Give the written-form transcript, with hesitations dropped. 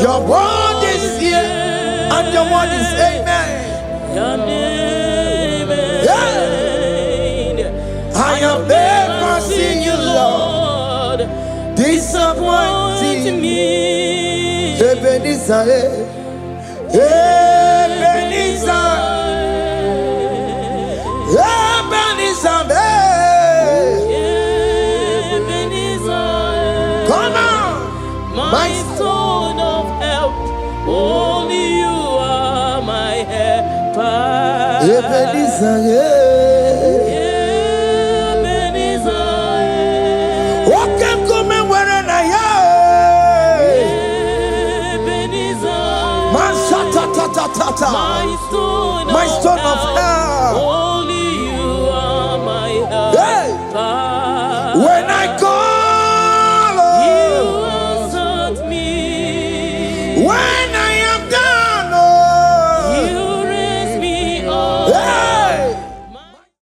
Your word is here, and your word is amen. Your name is I have never seen you, Lord, disappointing me. Ebenezer, Ebenezer, Ebenezer, Ebenezer. Come on, my stone of help. Only you are my helper. Ebenezer, Ebenezer. What can come and where I am? Ebenezer. My stone of help. Only you are my helper. When I call, you answered me. when